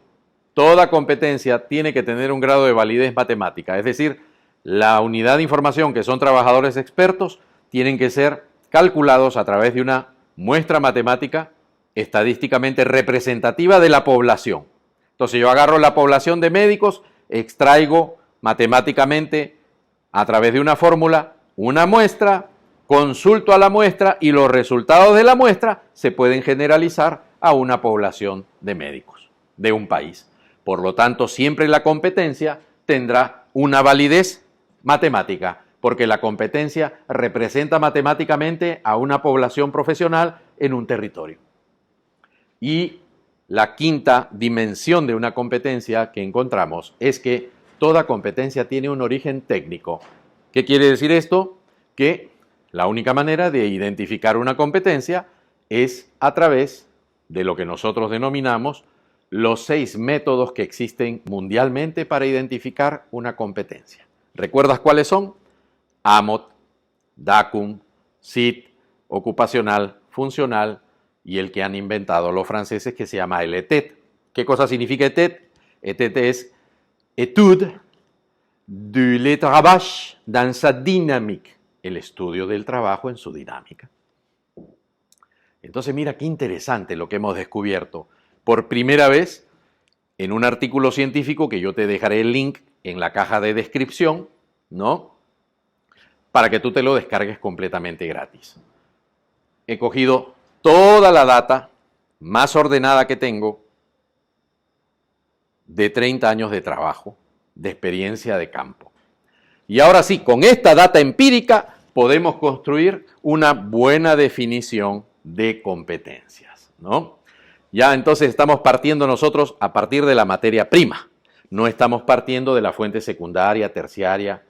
toda competencia tiene que tener un grado de validez matemática. Es decir, la unidad de información, que son trabajadores expertos, tienen que ser calculados a través de una muestra matemática estadísticamente representativa de la población. Entonces yo agarro la población de médicos, extraigo matemáticamente a través de una fórmula una muestra, consulto a la muestra y los resultados de la muestra se pueden generalizar a una población de médicos de un país. Por lo tanto, siempre la competencia tendrá una validez matemática, porque la competencia representa matemáticamente a una población profesional en un territorio. Y la quinta dimensión de una competencia que encontramos es que toda competencia tiene un origen técnico. ¿Qué quiere decir esto? Que la única manera de identificar una competencia es a través de lo que nosotros denominamos los 6 métodos que existen mundialmente para identificar una competencia. ¿Recuerdas cuáles son? AMOT, DACUM, SIT, ocupacional, funcional y el que han inventado los franceses que se llama el ETET. ¿Qué cosa significa ETET? ETET es Étude du travail dans sa dynamique, el estudio del trabajo en su dinámica. Entonces mira qué interesante lo que hemos descubierto. Por primera vez en un artículo científico que yo te dejaré el link en la caja de descripción, ¿no? Para que tú te lo descargues completamente gratis. He cogido toda la data más ordenada que tengo de 30 años de trabajo, de experiencia de campo. Y ahora sí, con esta data empírica podemos construir una buena definición de competencias, ¿no? Ya entonces estamos partiendo nosotros a partir de la materia prima. No estamos partiendo de la fuente secundaria, terciaria,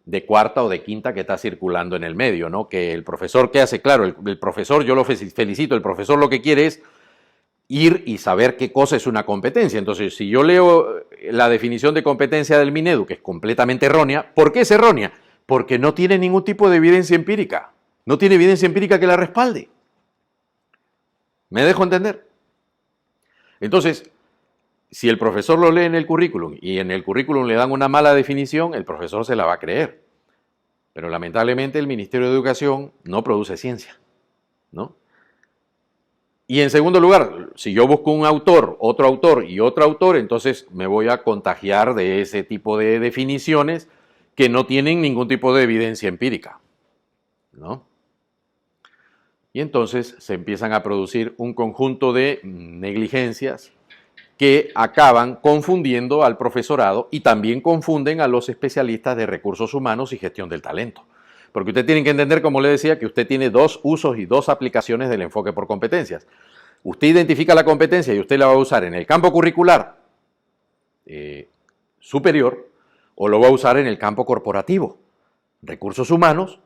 de cuarta o de quinta que está circulando en el medio, ¿no? Que el profesor, ¿qué hace? Claro, el profesor, yo lo felicito, el profesor lo que quiere es ir y saber qué cosa es una competencia. Entonces, si yo leo la definición de competencia del Minedu, que es completamente errónea, ¿por qué es errónea? Porque no tiene ningún tipo de evidencia empírica. No tiene evidencia empírica que la respalde. ¿Me dejo entender? Entonces, si el profesor lo lee en el currículum y en el currículum le dan una mala definición, el profesor se la va a creer. Pero lamentablemente el Ministerio de Educación no produce ciencia, ¿no? Y en segundo lugar, si yo busco un autor, otro autor y otro autor, entonces me voy a contagiar de ese tipo de definiciones que no tienen ningún tipo de evidencia empírica, ¿no? Y entonces se empiezan a producir un conjunto de negligencias que acaban confundiendo al profesorado y también confunden a los especialistas de recursos humanos y gestión del talento. Porque usted tiene que entender, como le decía, que usted tiene 2 usos y 2 aplicaciones del enfoque por competencias. Usted identifica la competencia y usted la va a usar en el campo curricular superior o lo va a usar en el campo corporativo, recursos humanos,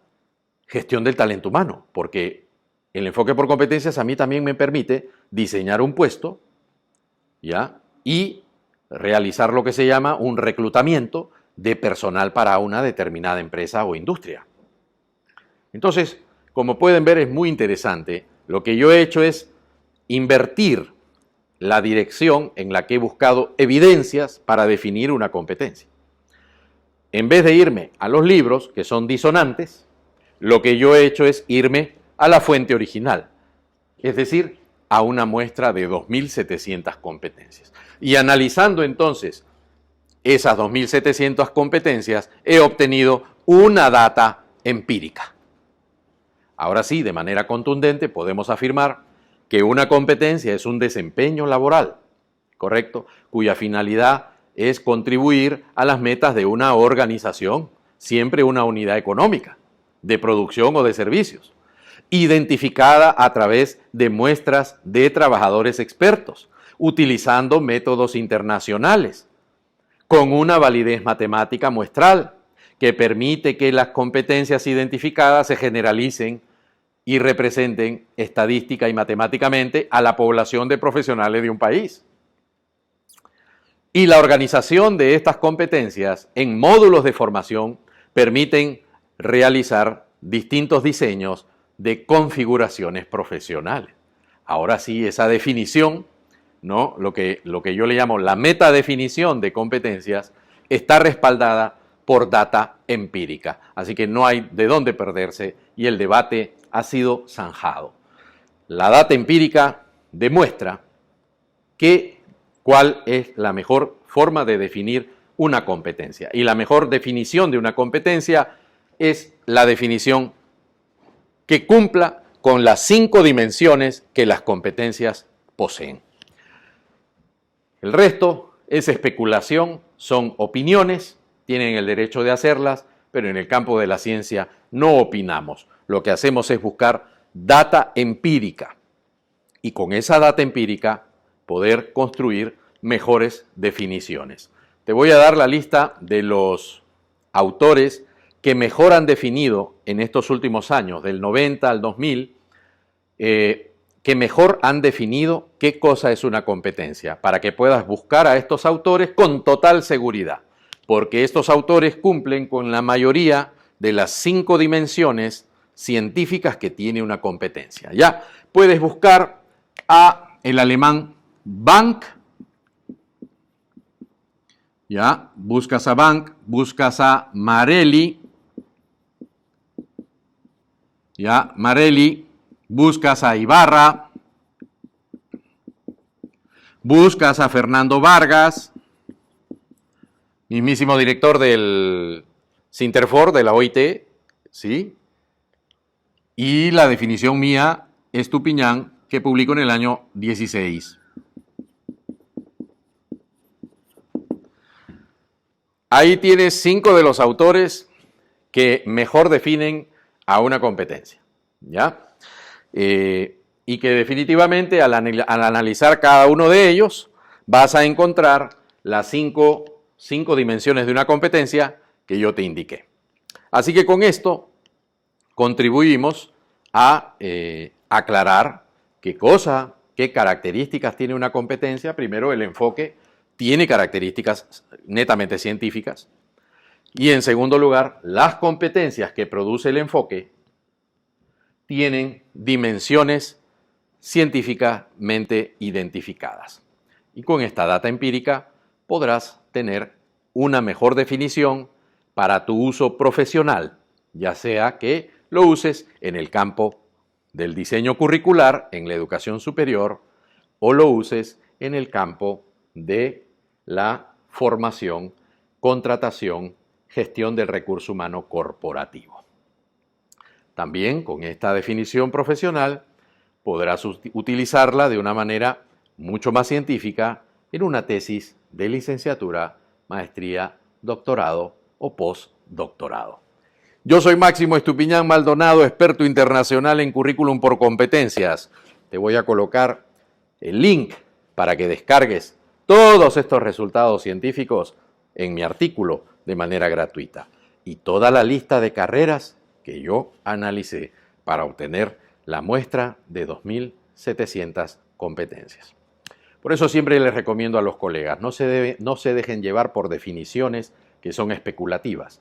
gestión del talento humano, porque el enfoque por competencias a mí también me permite diseñar un puesto, ¿ya? Y realizar lo que se llama un reclutamiento de personal para una determinada empresa o industria. Entonces, como pueden ver, es muy interesante. Lo que yo he hecho es invertir la dirección en la que he buscado evidencias para definir una competencia. En vez de irme a los libros, que son disonantes, lo que yo he hecho es irme a la fuente original, es decir, a una muestra de 2.700 competencias. Y analizando entonces esas 2.700 competencias, he obtenido una data empírica. Ahora sí, de manera contundente, podemos afirmar que una competencia es un desempeño laboral, ¿correcto?, cuya finalidad es contribuir a las metas de una organización, siempre una unidad económica, de producción o de servicios, identificada a través de muestras de trabajadores expertos, utilizando métodos internacionales, con una validez matemática muestral, que permite que las competencias identificadas se generalicen y representen estadística y matemáticamente a la población de profesionales de un país. Y la organización de estas competencias en módulos de formación permiten realizar distintos diseños de configuraciones profesionales. Ahora sí, esa definición, ¿no?, lo que yo le llamo la metadefinición de competencias, está respaldada por data empírica. Así que no hay de dónde perderse y el debate ha sido zanjado. La data empírica demuestra cuál es la mejor forma de definir una competencia. Y la mejor definición de una competencia es la definición que cumpla con las 5 dimensiones que las competencias poseen. El resto es especulación, son opiniones, tienen el derecho de hacerlas, pero en el campo de la ciencia no opinamos. Lo que hacemos es buscar data empírica y con esa data empírica poder construir mejores definiciones. Te voy a dar la lista de los autores que mejor han definido en estos últimos años, del 90 al 2000, que mejor han definido qué cosa es una competencia, para que puedas buscar a estos autores con total seguridad, porque estos autores cumplen con la mayoría de las 5 dimensiones científicas que tiene una competencia. Ya puedes buscar a el alemán Bank, ya buscas a Bank, buscas a Marelli, ya Marelli, buscas a Ibarra, buscas a Fernando Vargas, mismísimo director del Sinterfor, de la OIT, ¿sí? Y la definición mía es Tupiñán, que publicó en el año 16. Ahí tienes 5 de los autores que mejor definen a una competencia, ¿ya? Y que definitivamente al analizar cada uno de ellos vas a encontrar las 5 dimensiones de una competencia que yo te indiqué. Así que con esto contribuimos a aclarar qué características tiene una competencia. Primero, el enfoque tiene características netamente científicas. Y en segundo lugar, las competencias que produce el enfoque tienen dimensiones científicamente identificadas. Y con esta data empírica podrás tener una mejor definición para tu uso profesional, ya sea que lo uses en el campo del diseño curricular, en la educación superior, o lo uses en el campo de la formación, contratación, gestión del recurso humano corporativo. También con esta definición profesional podrás utilizarla de una manera mucho más científica en una tesis de licenciatura, maestría, doctorado o postdoctorado. Yo soy Máximo Estupiñán Maldonado, experto internacional en currículum por competencias. Te voy a colocar el link para que descargues todos estos resultados científicos en mi artículo de manera gratuita y toda la lista de carreras que yo analicé para obtener la muestra de 2.700 competencias. Por eso siempre les recomiendo a los colegas, no se dejen llevar por definiciones que son especulativas.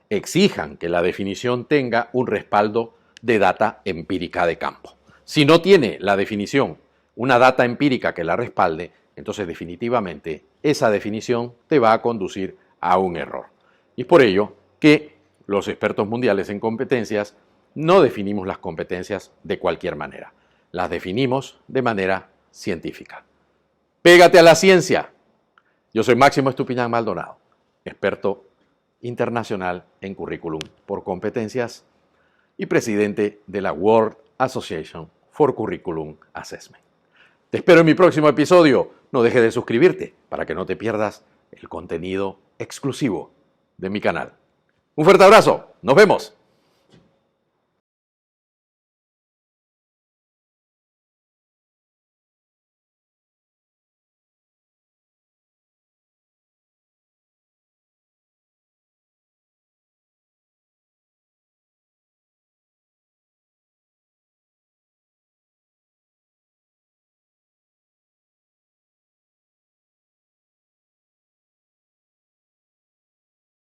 Exijan que la definición tenga un respaldo de data empírica de campo. Si no tiene la definición una data empírica que la respalde, entonces definitivamente esa definición te va a conducir a un error. Y es por ello que los expertos mundiales en competencias no definimos las competencias de cualquier manera. Las definimos de manera científica. Pégate a la ciencia. Yo soy Máximo Estupiñán Maldonado, experto internacional en currículum por competencias y presidente de la World Association for Curriculum Assessment. Te espero en mi próximo episodio. No dejes de suscribirte para que no te pierdas el contenido exclusivo de mi canal. Un fuerte abrazo. Nos vemos.